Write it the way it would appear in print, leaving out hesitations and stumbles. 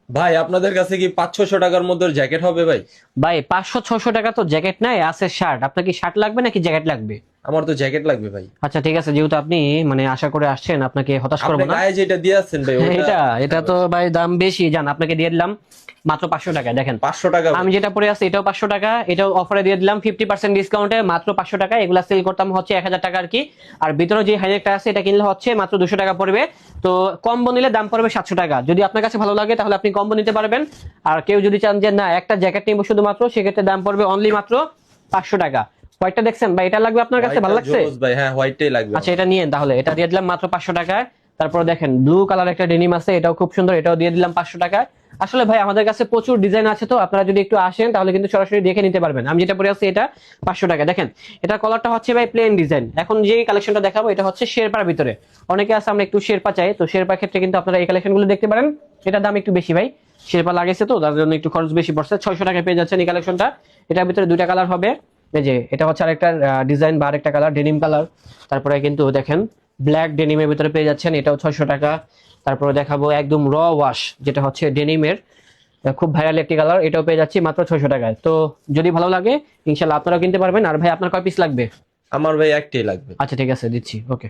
ভাই আপনাদের কাছে কি 500-600 টাকার মধ্যে জ্যাকেট হবে ভাই? ভাই 500-600 টাকা তো জ্যাকেট নাই, আছে শার্ট। আপনার কি শার্ট লাগবে নাকি জ্যাকেট লাগবে? আমার তো জ্যাকেট লাগবে ভাই। আচ্ছা ঠিক আছে, যেহেতু আপনি মানে আশা করে আসছেন, আপনাকে হতাশ আপনি করবো না। গায়ে যেটা দিয়ে আছেন ভাই ওইটা। এটা এটা হ্যাঁ তো ভাই। ভাই দাম বেশি, জান, আপনাকে দিয়ে দিলাম মাত্র 500 টাকা। দেখেন 500 টাকা ভাই? আমি যেটা পরে আছি এটাও 500 টাকা, এটাও অফারে দিয়ে দিলাম 50% ডিসকাউন্টে মাত্র 500 টাকা। এগুলা সেল করতাম হচ্ছে 1000 টাকা আর কি। আর ভিতরে যে হাইনেকটা আছে এটা কিনলে হচ্ছে মাত্র 200 টাকা পড়বে। তো কম্বো নিলে দাম পড়বে 700 টাকা। যদি আপনার কাছে ভালো লাগে তাহলে আপনি কম্বো নিতে পারবেন। আর কেউ যদি চান যে না একটা জ্যাকেট নিবো শুধুমাত্র, সেক্ষেত্রে দাম পড়বে অনলি মাত্র 500 টাকা। হোয়াইটটা দেখছেন ভাই, এটা লাগবে আপনার কাছে? হোয়াইটটা ভালো লাগছে? জোস ভাই, হ্যাঁ হোয়াইটটাই লাগবে আচ্ছা আমার। এটা নিয়েন তাহলে, এটা দিয়ে দিলাম মাত্র 500 টাকায়। তারপর দেখেন ব্লু কালার একটা ডেনিম আছে, এটাও খুব সুন্দর, এটাও দিয়ে দিলাম 500 টাকায়। আসলে ভাই আমাদের কাছে প্রচুর ডিজাইন আছে, তো আপনারা যদি একটু আসেন তাহলে কিন্তু সরাসরি দেখে নিতে পারবেন। আমি যেটা পরে আছি এটা 500 টাকা। দেখেন এটা কলারটা হচ্ছে ভাই প্লেন ডিজাইন। এখন যে কালেকশনটা দেখাবো এটা হচ্ছে শেরপার ভিতরে। অনেকে আছে আমরা একটু শেরপা চাই, তো শেরপার ক্ষেত্রে কিন্তু আপনারা এই কালেকশনগুলো দেখতে পারেন। এটার দাম একটু বেশি ভাই, শেরপা লাগাইছে তো তার জন্য একটু খরচ বেশি পড়ছে। 600 টাকায় পেয়ে যাচ্ছেন এই কালেকশনটা। এটার ভিতরে দুইটা কালার হবে। এই যে এটা হচ্ছে আরেকটা ডিজাইন বা আরেকটা কালার, ডেনিম কালার। তারপরে কিন্তু দেখেন ব্ল্যাক ডেনিমের ভিতরে পেয়ে যাচ্ছেন, এটাও 600 টাকা। তারপরে দেখাবো একদম র ওয়াশ, যেটা হচ্ছে ডেনিমের খুব ভাইরাল একটি কালার, এটাও পেয়ে যাচ্ছি মাত্র 600 টাকায়। তো যদি ভালো লাগে ইনশাল্লাহ আপনারাও কিনতে পারবেন। আর ভাই আপনার কয় পিস লাগবে? আমার ভাই একটাই লাগবে। আচ্ছা ঠিক আছে, দিচ্ছি, ওকে।